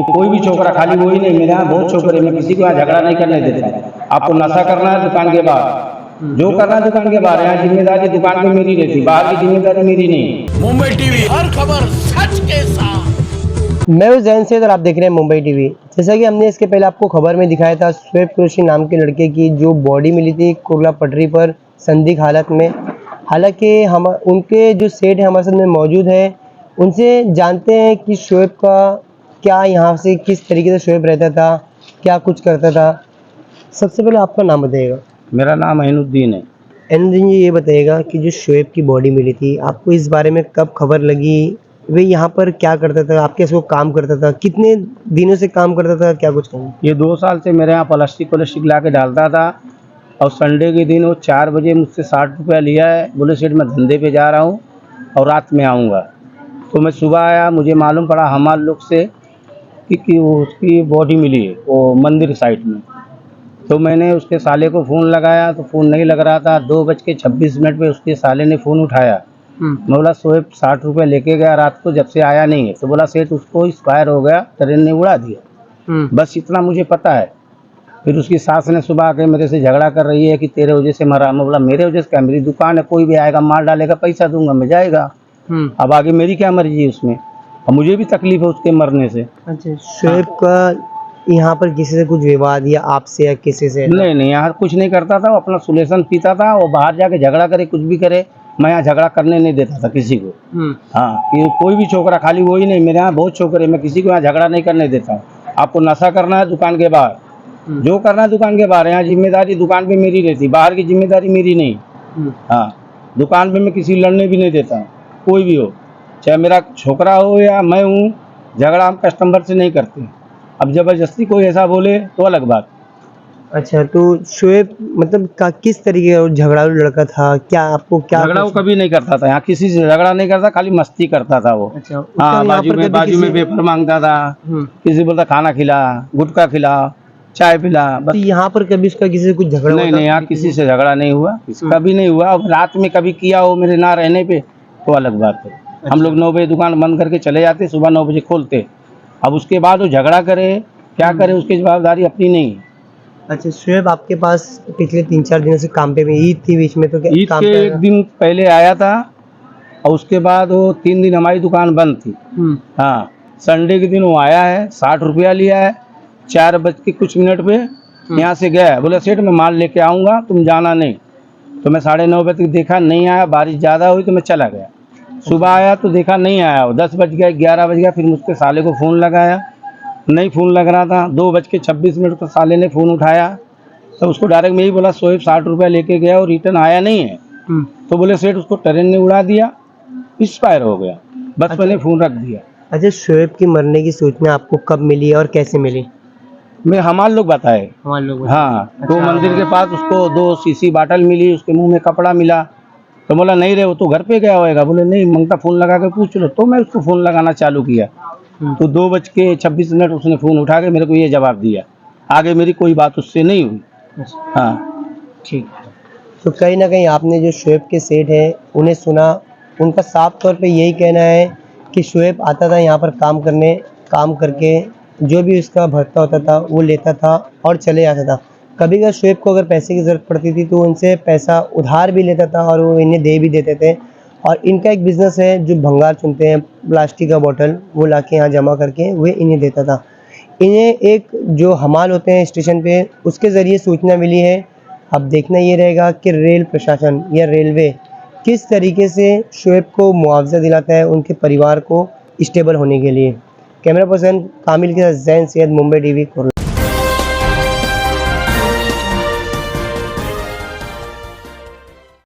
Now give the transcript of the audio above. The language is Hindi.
कोई भी छोकरा खाली वही नहीं, मेरे यहाँ बहुत छोकरे, मैं किसी को यहाँ झगड़ा नहीं करने देता। आपको नशा करना है दुकान के बाहर, जो करना है दुकान के बाहर, यहाँ जिम्मेदारी दुकान पे मेरी रहती, बाहर की जिम्मेदारी मेरी नहीं। मुंबई टीवी, हर खबर सच के साथ। मैं हूं जैन सैयद और आप देख रहे हैं मुंबई टीवी। जैसा कि हमने इसके पहले आपको खबर में दिखाया था शोएब कुरैशी नाम के लड़के की जो बॉडी मिली थी कुर्ला पटरी पर संदिग्ध हालत में। हालांकि हम उनके जो सेठ हैं हमारे साथ में मौजूद है, उनसे जानते हैं कि शोएब का क्या, यहाँ से किस तरीके से शोएब रहता था, क्या कुछ करता था। सबसे पहले आपका नाम बताइएगा। मेरा नाम ऐनुद्दीन है। ऐनुद्दीन जी, ये बताइएगा कि जो शोएब की बॉडी मिली थी आपको इस बारे में कब खबर लगी, वे यहाँ पर क्या करता था, आपके इसको काम करता था, कितने दिनों से काम करता था, क्या कुछ कहूँ? ये 2 साल से मेरे यहाँ प्लास्टिक ला के डालता था और संडे के दिन वो 4 बजे मुझसे 60 रुपया लिया है। बोले सेठ मैं धंधे पे जा रहा हूँ और रात में आऊँगा। तो मैं सुबह आया, मुझे मालूम पड़ा हमारे लोग से कि वो उसकी बॉडी मिली है वो मंदिर साइड में। तो मैंने उसके साले को फ़ोन लगाया तो फ़ोन नहीं लग रहा था। 2:26 पे उसके साले ने फ़ोन उठाया। मैं बोला शोएब 60 रुपये लेके गया रात को, जब से आया नहीं है। तो बोला सेठ उसको एक्सपायर हो गया, ट्रेन ने उड़ा दिया। बस इतना मुझे पता है। फिर उसकी सास ने सुबह आके मेरे से झगड़ा कर रही है कि तेरे वजह से मरा। मैं बोला मेरे वजह से क्या, मेरी दुकान है, कोई भी आएगा माल डालेगा पैसा दूंगा मैं, जाएगा। अब आगे मेरी क्या मर्जी है उसमें, और मुझे भी तकलीफ है उसके मरने से। अच्छा, शोएब का यहाँ पर किसी से कुछ विवाद या आपसे या किसी से? नहीं, यहाँ कुछ नहीं करता था, वो अपना सुलेशन पीता था। वो बाहर जाके झगड़ा करे, कुछ भी करे, मैं यहाँ झगड़ा करने नहीं देता था किसी को। हाँ, कि कोई भी छोकरा, खाली वही नहीं, मेरे यहाँ बहुत छोकरे, मैं किसी को यहाँ झगड़ा नहीं करने देता हूँ। आपको नशा करना है दुकान के बाहर, जो करना है दुकान के बाहर, यहाँ जिम्मेदारी दुकान पे मेरी रहती, बाहर की जिम्मेदारी मेरी नहीं। हाँ, दुकान पे मैं किसी लड़ने भी नहीं देता हूँ, कोई भी हो, चाहे मेरा छोकरा हो या मैं हूँ। झगड़ा हम कस्टमर से नहीं करते। अब ज़बरदस्ती कोई ऐसा बोले तो अलग बात। अच्छा, तो शोएब मतलब का किस तरीके का झगड़ालू लड़का था, क्या आपको क्या? झगड़ा वो कभी नहीं करता था, यहाँ किसी से झगड़ा नहीं करता, खाली मस्ती करता था वो। अच्छा, हाँ, बाजू में पेपर मांगता था, किसी बोलता खाना खिला, गुटखा खिला, चाय पिला, बस। तो यहाँ पर कभी उसका किसी से कुछ झगड़ा? नहीं, यहाँ किसी से झगड़ा नहीं हुआ, कभी नहीं हुआ। अब रात में कभी किया हो मेरे ना रहने पे तो अलग बात है। हम लोग 9 बजे दुकान बंद करके चले जाते, सुबह 9 बजे खोलते। अब उसके बाद वो झगड़ा करे क्या करे, उसकी जवाबदारी अपनी नहीं है। अच्छा, शोएब आपके पास पिछले 3-4 दिनों से काम पे, ईद थी बीच में, तो क्या ईद काम के पे? 1 दिन पहले आया था और उसके बाद वो 3 दिन हमारी दुकान बंद थी। हाँ, संडे के दिन वो आया है, 60 रुपया लिया है। 4:00 पे यहाँ से गया, बोले सेठ मैं माल लेके आऊँगा, तुम जाना नहीं। तो मैं 9:30 बजे तक देखा नहीं आया, बारिश ज़्यादा हुई तो मैं चला गया। सुबह आया तो देखा नहीं आया, वो 10 बज गया, 11 बज गया। फिर मुझके साले को फ़ोन लगाया, नहीं फ़ोन लग रहा था। 2:26 पर साले ने फ़ोन उठाया तो उसको डायरेक्ट मैं ही बोला शोएब 60 रुपया लेके गया और रिटर्न आया नहीं है। तो बोले सेठ उसको ट्रेन ने उड़ा दिया, एक्सपायर हो गया। बस मैंने फ़ोन रख दिया। अच्छा, शोएब की मरने की सूचना आपको कब मिली और कैसे मिली? मैं हमारे लोग बताए। हमारे लोग? हाँ, तो मंदिर के पास उसको 2 शीशी बाटल मिली, उसके मुंह में कपड़ा मिला। तो बोला नहीं रे वो तो घर पे गया होएगा। बोले नहीं, मंगता फ़ोन लगा के पूछ लो। तो मैं उसको फ़ोन लगाना चालू किया तो 2:26 उसने फ़ोन उठा के मेरे को ये जवाब दिया। आगे मेरी कोई बात उससे नहीं हुई। हाँ, ठीक। तो कहीं ना कहीं आपने जो शोएब के सेठ हैं उन्हें सुना, उनका साफ तौर पे यही कहना है कि शोएब आता था यहाँ पर काम करने, काम करके जो भी उसका भत्ता होता था वो लेता था और चले जाता था। कभी कभी शोएब को अगर पैसे की ज़रूरत पड़ती थी तो उनसे पैसा उधार भी लेता था और वो इन्हें दे भी देते थे। और इनका एक बिज़नेस है जो भंगार चुनते हैं, प्लास्टिक का बॉटल, वो लाके यहाँ जमा करके वे इन्हें देता था। इन्हें एक जो हमाल होते हैं स्टेशन पे, उसके ज़रिए सूचना मिली है। अब देखना ये रहेगा कि रेल प्रशासन या रेलवे किस तरीके से शोएब को मुआवजा दिलाता है उनके परिवार को स्टेबल होने के लिए। कैमरा पर्सन कामिल के साथ जैन सैयद, मुंबई टीवी।